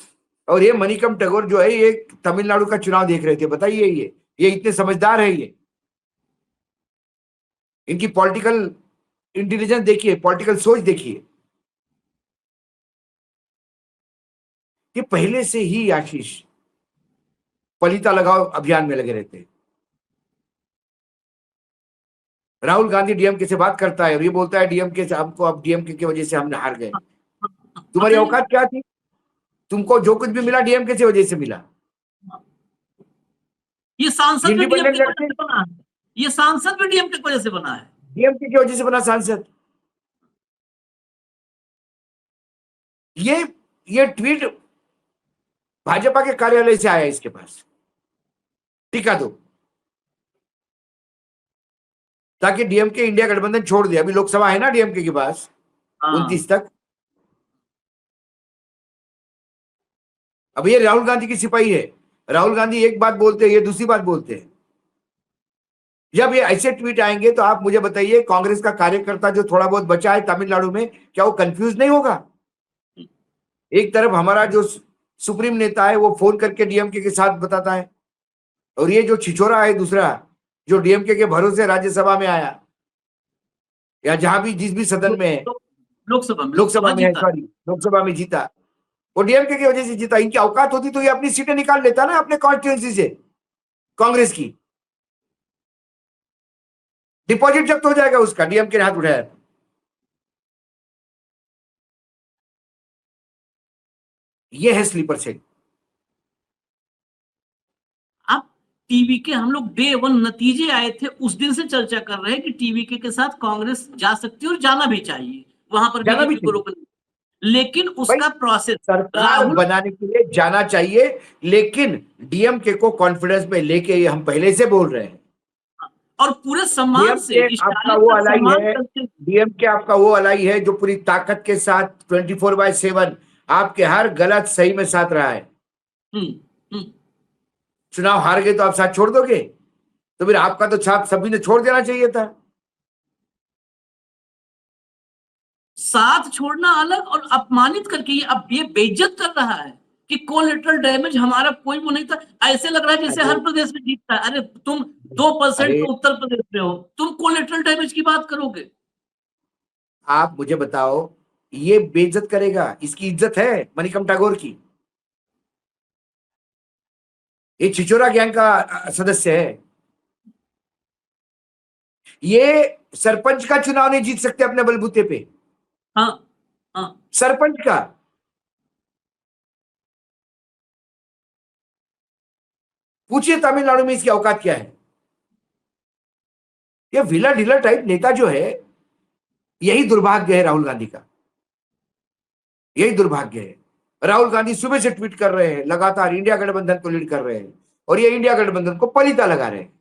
और ये मनिकम टैगोर जो है, ये तमिलनाडु का चुनाव देख रहे थे। बताइए, ये इतने समझदार है। ये इनकी पॉलिटिकल इंटेलिजेंस देखिए, पॉलिटिकल सोच देखिए। ये पहले से ही आशीष पलिता लगाओ अभियान में लगे रहते हैं। राहुल गांधी डीएमके से बात करता है और ये बोलता है डीएमके से हमको, अब डीएमके की वजह से हमने हार गए। तुम्हारी औकात क्या थी? तुमको जो कुछ भी मिला डीएमके की वजह से मिला। ये सांसद भी डीएमके की वजह से बना है। ये सांसद भी डीएमके की वजह से बना है। डीएमके की वजह से बना सांसद। ये ट्वीट भाजपा के कार्यालय से आया इसके पास, टिका दो, ताकि डीएमके इंडिया गठबंधन छोड़ दे। अभी लोकसभा है ना डीएमके के पास 29 तक। अब ये राहुल गांधी की सिपाही है। राहुल गांधी एक बात बोलते हैं, ये दूसरी बात बोलते हैं। जब ये ऐसे ट्वीट आएंगे तो आप मुझे बताइए, कांग्रेस का कार्यकर्ता जो थोड़ा बहुत बचा है तमिलनाडु में, क्या वो कंफ्यूज नहीं होगा? एक तरफ हमारा जो सुप्रीम नेता है वो फोन करके डीएमके के साथ बताता है, और ये जो छिछोरा है दूसरा, जो डीएमके के भरोसे राज्यसभा में आया या जहां भी जिस भी सदन में है, लोकसभा में लोकसभा में है, जीता। सॉरी, लोकसभा में जीता। वो डीएमके की वजह से जीता। इनकी औकात होती तो ये अपनी सीटें निकाल लेता ना अपने कॉन्स्टिट्यूंसी से, कांग्रेस की। डिपॉजिट जब्त हो जाएगा उसका, डीएमके ने हाथ उठाया। ये है स्लीपर सेल। अब टीवी के हम लोग डे वन नतीजे आए थे उस दिन से चर्चा कर रहे हैं कि टीवीके के साथ कांग्रेस जा सकती है और जाना भी चाहिए, वहां पर जाना भी बीजेपी को चाहिए। रोकना, लेकिन उसका प्रोसेस सरकार राहुल बनाने के लिए जाना चाहिए, लेकिन डीएमके को कॉन्फिडेंस में लेके, ये हम पहले से बोल रहे हैं। और पूरे सम्मान से डीएमके आपका स्टालिन वो का अलाई सम्मान है, करते हुए। डीएमके आपका वो अलाई है जो पूरी ताकत के साथ 24/7 आपके हर गलत सही में साथ रहा है। हम्म, हम्म। चुनाव हार गए तो आप साथ छोड़ दोगे? तो फिर आपका तो साथ सभी ने छोड़ देना चाहिए था। साथ छोड़ना अलग और अपमानित करके अब ये बेइज्जत कर रहा है कि कोलेटरल डैमेज हमारा कोई वो नहीं था। ऐसे लग रहा है जैसे हर प्रदेश में जीतता है। अरे तुम 2% अरे तो उत्तर प्रदेश में हो, तुम कोलेटरल डैमेज की बात करोगे? आप मुझे बताओ, ये बेइज्जत करेगा? इसकी इज्जत है मणिकम टैगोर की? ये छिछोरा गैंग का सदस्य है। ये सरपंच का चुनाव नहीं जीत सकते अपने बलबूते पे। हाँ, हाँ। सरपंच का। पूछिए तमिलनाडु में इसकी औकात क्या है। ये विला ढीला टाइप नेता जो है, यही दुर्भाग्य है राहुल गांधी का। यही दुर्भाग्य है। राहुल गांधी सुबह से ट्वीट कर रहे हैं, लगातार इंडिया गठबंधन को लीड कर रहे हैं, और ये इंडिया गठबंधन को पलीता लगा रहे हैं।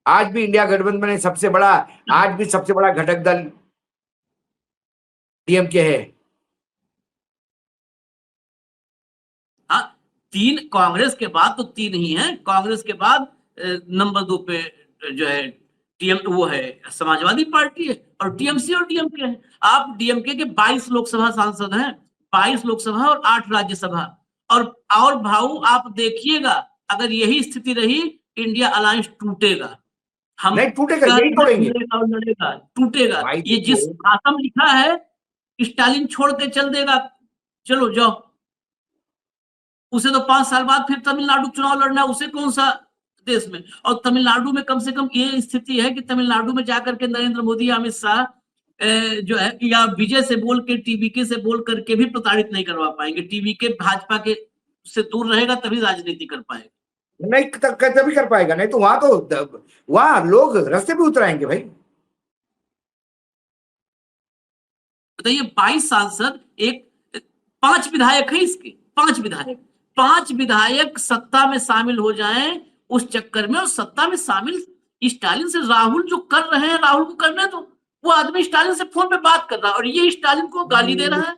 आज भी इंडिया गठबंधन में सबसे बड़ा घटक दल डीएमके है। हाँ, 3 कांग्रेस के बाद तो 3 ही हैं। कांग्रेस के बाद नंबर 2 पे जो है वो है समाजवादी पार्टी है, और टीएमसी और डीएमके है। आप डीएमके के 22 लोकसभा सांसद हैं, 22 लोकसभा और 8 राज्यसभा। और भाऊ आप देखिएगा, अगर यही स्थिति रही, इंडिया अलायंस टूटेगा। हम नहीं टूटेगा, यही तोड़ेंगे। लड़ेगा, टूटेगा। भाई ये जिस भाषा में लिखा है, स्टालिन छोड़ के चल देगा, चलो जाओ। उसे तो 5 साल बाद फिर तमिलनाडु चुनाव लड़ना है, उसे कौन सा देश में। और तमिलनाडु में कम से कम ये स्थिति है कि तमिलनाडु में जाकर के नरेंद्र मोदी, अमित शाह जो है, या विजय से बोल के, टीवीके से बोल करके भी प्रताड़ित नहीं करवा पाएंगे। टीवीके भाजपा के से दूर रहेगा तभी राजनीति कर पाएगा। नहीं तभी कर पाएगा, नहीं तो वहां लोग रास्ते पे उतर आएंगे भाई। बताइए, 22 सांसद, 5 विधायक है इसके, 5 विधायक सत्ता में शामिल हो जाएं उस चक्कर में। और सत्ता में शामिल स्टालिन से राहुल जो कर रहे हैं, राहुल को करने तो वो आदमी स्टालिन से फोन पे बात कर रहा है और ये स्टालिन को गाली दे रहा है।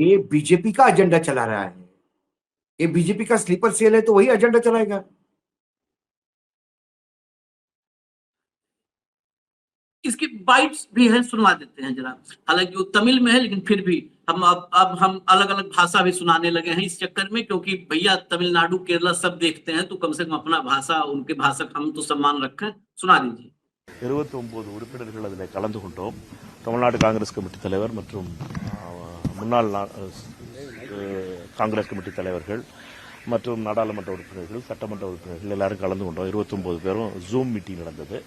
ये बीजेपी का एजेंडा चला रहा है। ये बीजेपी का स्लीपर सेल है, तो वही एजेंडा चलाएगा। इसकी बाइट्स भी है, सुनवा देते हैं जरा। हालांकि वो तमिल में है, लेकिन फिर भी हम अब हम अलग अलग भाषा भी सुनाने लगे हैं इस चक्कर में, क्योंकि भैया तमिलनाडु केरला सब देखते हैं, तो कम से कम अपना भाषा, उनके भाषा हम तो सम्मान रखें। सुना दीजिए। 29 உறுப்பினர்கள் அதில் கலந்து கொண்டோம். தமிழ்நாடு காங்கிரஸ் கமிட்டி தலைவர் மற்றும் முன்னாள் காங்கிரஸ் கமிட்டி தலைவர்கள் மற்றும் நாடாளுமன்ற உறுப்பினர்கள், சட்டமன்ற உறுப்பினர்கள் எல்லாரும் கலந்து கொண்டோம். 29 பேரும் ஜூம் மீட்டிங் நடந்தது.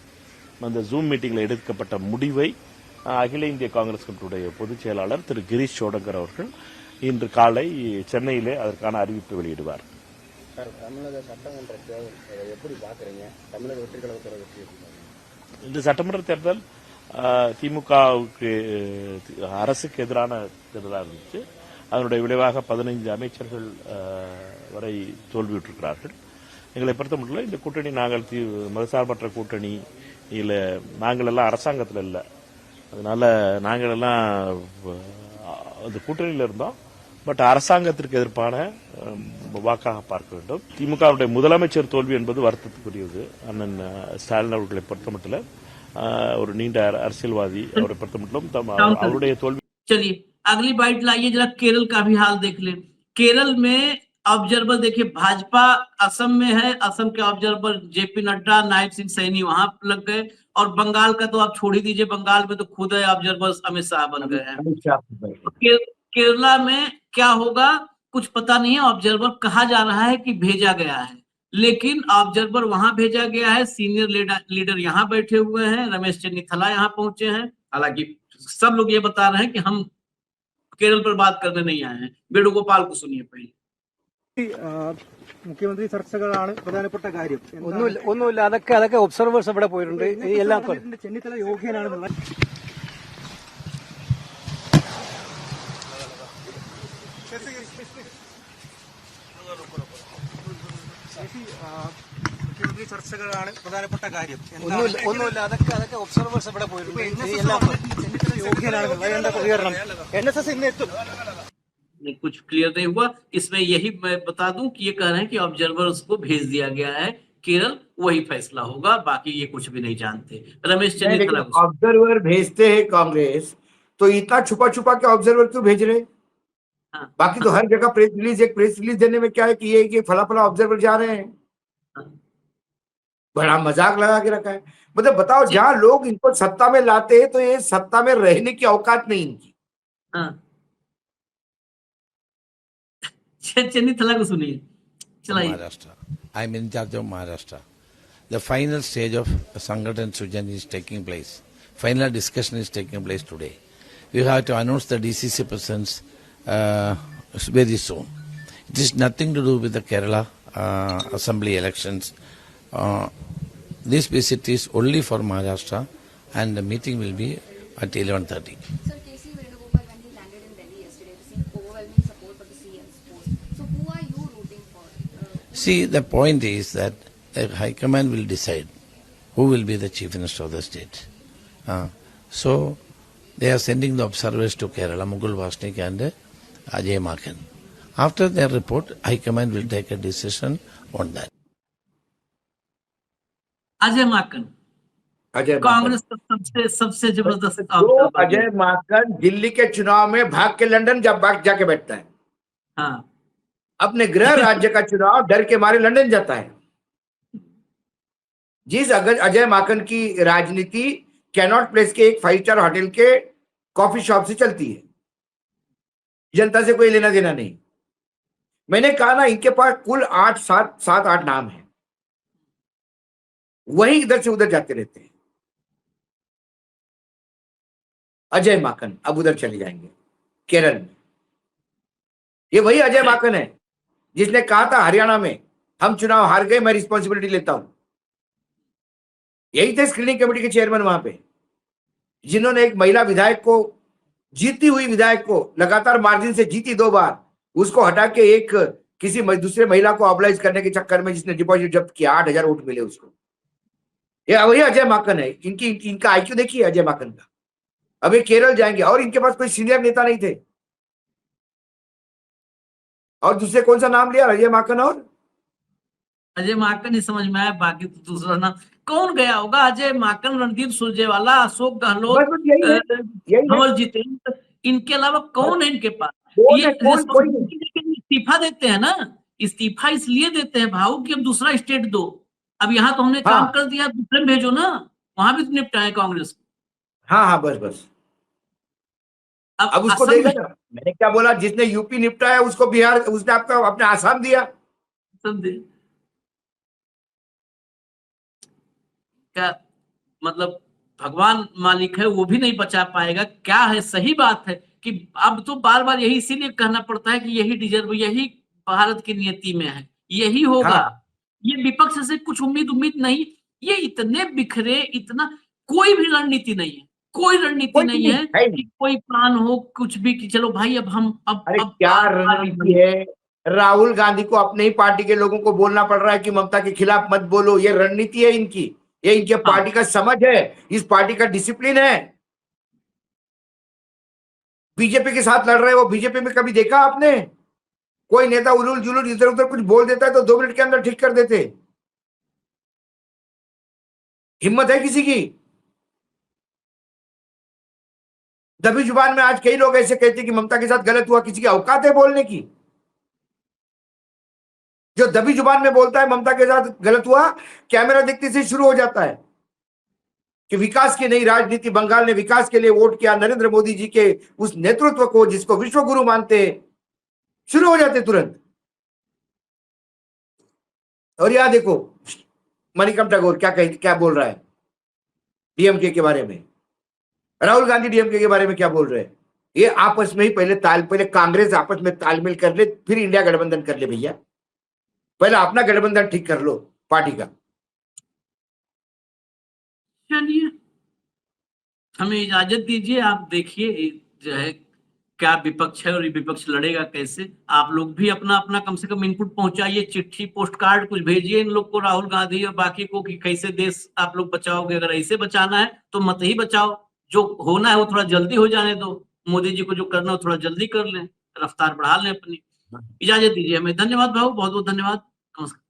அந்த ஜூம் மீட்டிங்கில் எடுக்கப்பட்ட முடிவை அகில இந்திய காங்கிரஸ் கமிட்டியுடைய பொதுச் செயலாளர் திரு கிரீஷ் சோடங்கர் அவர்கள் இன்று காலை சென்னையிலே அதற்கான அறிவிப்பு வெளியிடுவார். தமிழக சட்டமன்ற தேர்தல் எப்படி பாக்குறீங்க? தமிழக வெற்றி கழகத்தோட வெற்றி. இந்த சட்டமன்ற தேர்தல் திமுகவுக்கு அரசுக்கு எதிரான தேர்தலாக இருந்துச்சு. அதனுடைய விளைவாக 15 அமைச்சர்கள் வரை தோல்வியுற்றிருக்கிறார்கள். எங்களை பொறுத்த மட்டும் இந்த கூட்டணி, நாங்கள் மதசார்பற்ற கூட்டணி இல்ல, நாங்கள் எல்லாம் அரசாங்கத்தில் இல்லை. அதனால நாங்கள் எல்லாம் அந்த கூட்டணியில் இருந்தோம். பட் அரசாங்கத்திற்கு எதிர்ப்பான வாக்காக பார்க்க வேண்டும். திமுகவுடைய முதலமைச்சர் தோல்வி என்பது வருத்தத்துக்குரியது. அண்ணன் ஸ்டாலின் அவர்களை பொறுத்த மட்டும் ஒரு நீண்ட அரசியல்வாதி, அவரை பொறுத்த மட்டும் அவருடைய தோல்வி. चलिए अगली बाइट लाइए, जरा केरल का भी हाल देख लें। केरल में ऑब्जर्वर देखिए, भाजपा असम में है, असम के ऑब्जर्वर जेपी नड्डा, नायब सिंह सैनी वहां लग गए, और बंगाल का तो आप छोड़ ही दीजिए, बंगाल में तो खुद है ऑब्जर्वर्स अमित शाह बन गए हैं। अमित शाह केरला में क्या होगा कुछ पता नहीं है। ऑब्जर्वर कहा जा रहा है कि भेजा गया है, लेकिन ऑब्जर्वर वहां भेजा गया है, सीनियर लीडर यहाँ बैठे हुए हैं, रमेश चन्नीथला यहाँ पहुंचे हैं। हालांकि सब लोग ये बता रहे हैं कि हम केरल पर बात करने नहीं आए हैं। वेणुगोपाल को सुनिए पहले। മുഖ്യമന്ത്രി ചർച്ചകളാണ് പ്രധാനപ്പെട്ട കാര്യം. ഒന്നുമില്ല, അതൊക്കെ ഒബ്സർവേഴ്സ് അവിടെ പോയിട്ടുണ്ട്. എല്ലാം ചെന്നിത്തല യോഗ്യനാണെന്നുള്ള മുഖ്യമന്ത്രി ചർച്ചകളാണ് പ്രധാനപ്പെട്ട കാര്യം. ഒന്നുമില്ല, അതൊക്കെ ഒബ്സർവേഴ്സ് അവിടെ പോയിട്ടുണ്ട്. എല്ലാം ചെന്നിത്തല യോഗ്യനാണെന്നുള്ള എന്റെ പ്രതികരണം. NSS ഇന്ന് എത്തും. कुछ क्लियर नहीं हुआ इसमें। यही मैं बता दूं कि ये कह रहे हैं कि ऑब्जर्वर्स को भेज दिया गया है केरल, वही फैसला होगा, बाकी ये कुछ भी नहीं जानते। रमेश चन्नीथला ऑब्जर्वर भेजते हैं कांग्रेस, तो इतना छुपा छुपा के ऑब्जर्वर क्यों भेज रहे? हाँ, बाकी तो हर जगह प्रेस रिलीज, एक प्रेस रिलीज देने में क्या है कि ये कि फला फला ऑब्जर्वर जा रहे हैं। बड़ा मजाक लगा के रखा है। मतलब बताओ, जहां लोग इनको सत्ता में लाते हैं तो ये सत्ता में रहने की औकात नहीं इनकी। हाँ, चन्नीथला को सुनिए, चलाइए। Maharashtra. I'm in charge of Maharashtra. The final stage of Sangatan Sujan is taking place. Final discussion is taking place today. We have to announce the DCC presence very soon. It is nothing to do with the Kerala Assembly elections. This visit is only for Maharashtra, and the meeting will be at 11:30. Sir, KC Venugopal, when he landed in Delhi yesterday, received overwhelming support for the CM's post. So who are you rooting for? See, the point is that the High Command will decide who will be the Chief Minister of the state. So they are sending the observers to Kerala, Mukul Vasnik and Ajay Maken. After their report, High Command will take a decision on that. Ajay Maken Congress का सबसे जबरदस्त अजय माकन दिल्ली के चुनाव में भाग के लंदन जब जाके बैठता है। हाँ, अपने गृह राज्य का चुनाव डर के मारे लंदन जाता है। जिस अजय माकन की राजनीति कैनॉट प्लेस के एक 5 स्टार होटल के कॉफी शॉप से चलती है, जनता से कोई लेना देना नहीं। मैंने कहा ना, इनके पास कुल 7-8 नाम है, वही इधर से उधर जाते रहते हैं। अजय माकन अब उधर चले जाएंगे केरल में। ये वही अजय माकन है जिसने कहा था हरियाणा में हम चुनाव हार गए, मैं रिस्पॉन्सिबिलिटी लेता हूं। यही थे स्क्रीनिंग कमेटी के चेयरमैन वहां पे, जिन्होंने एक महिला विधायक को, जीती हुई विधायक को, लगातार मार्जिन से जीती 2 बार, उसको हटा के एक किसी दूसरे महिला को ऑबलाइज करने के चक्कर में जिसने डिपॉजिट जब्त किया, 8,000 वोट मिले उसको। ये वही अजय माकन है। इनका आईक्यू देखिए अजय माकन का। अब ये केरल जाएंगे और इनके पास कोई सीनियर नेता नहीं थे। और दूसरे कौन सा नाम लिया? अजय माकन और अजय माकन ही समझ में आया, बाकी तो दूसरा नाम कौन गया होगा? अजय माकन, रणदीप सुरजेवाला, अशोक गहलोत, कमल जितेंद्र, इनके अलावा कौन है इनके पास? ये इस्तीफा देते हैं ना, इस्तीफा इसलिए देते हैं भाऊ कि अब दूसरा स्टेट दो। अब यहाँ तो हमने काम कर दिया, दूसरे में भेजो ना, वहां भी तो निपटाए कांग्रेस को। हाँ, बस अब उसको देगा ना। मैंने क्या बोला, जिसने यूपी निपटाया उसको बिहार, उसने आपका अपने आसाम दिया। क्या मतलब भगवान मालिक है, वो भी नहीं बचा पाएगा। क्या है, सही बात है कि अब तो बार बार यही इसीलिए कहना पड़ता है कि यही डिजर्व, यही भारत की नियति में है, यही होगा। ये विपक्ष से कुछ उम्मीद नहीं। ये इतने बिखरे, इतना कोई भी रणनीति नहीं है, कोई रणनीति नहीं है कि कोई प्लान हो कुछ भी कि चलो भाई अब हम अब क्या रणनीति है? राहुल गांधी को अपने ही पार्टी के लोगों को बोलना पड़ रहा है कि ममता के खिलाफ मत बोलो। ये रणनीति है इनकी, ये इनके पार्टी का समझ है, इस पार्टी का डिसिप्लिन है। बीजेपी के साथ लड़ रहे हो, बीजेपी में कभी देखा आपने? कोई नेता उलूल जुलूल इधर उधर कुछ बोल देता है तो 2 मिनट के अंदर ठीक कर देते। हिम्मत है किसी की? दबी जुबान में आज कई लोग ऐसे कहते हैं कि ममता के साथ गलत हुआ। किसी की औकात है बोलने की? जो दबी जुबान में बोलता है ममता के साथ गलत हुआ, कैमरा देखते से शुरू हो जाता है। कि विकास की नई राजनीति, बंगाल ने विकास के लिए वोट किया, नरेंद्र मोदी जी के उस नेतृत्व को जिसको विश्व गुरु मानते, शुरू हो जाते तुरंत। और यहां देखो मणिकम टैगोर क्या बोल रहा है डीएमके के बारे में, राहुल गांधी डीएमके के बारे में क्या बोल रहे हैं। ये आपस में ही पहले कांग्रेस आपस में तालमेल कर ले, फिर इंडिया गठबंधन कर ले भैया। पहले अपना गठबंधन ठीक कर लो पार्टी का। चलिए हमें इजाजत दीजिए, आप देखिए जो है क्या विपक्ष है और ये विपक्ष लड़ेगा कैसे। आप लोग भी अपना अपना कम से कम इनपुट पहुंचाइए, चिट्ठी पोस्ट कार्ड कुछ भेजिए इन लोग को, राहुल गांधी और बाकी को, कि कैसे देश आप लोग बचाओगे। अगर ऐसे बचाना है तो मत ही बचाओ, जो होना है वो थोड़ा जल्दी हो जाने दो। मोदी जी को जो करना है वो थोड़ा जल्दी कर लें, रफ्तार बढ़ा लें अपनी। इजाजत दीजिए हमें। धन्यवाद भाऊ, बहुत बहुत धन्यवाद, नमस्कार।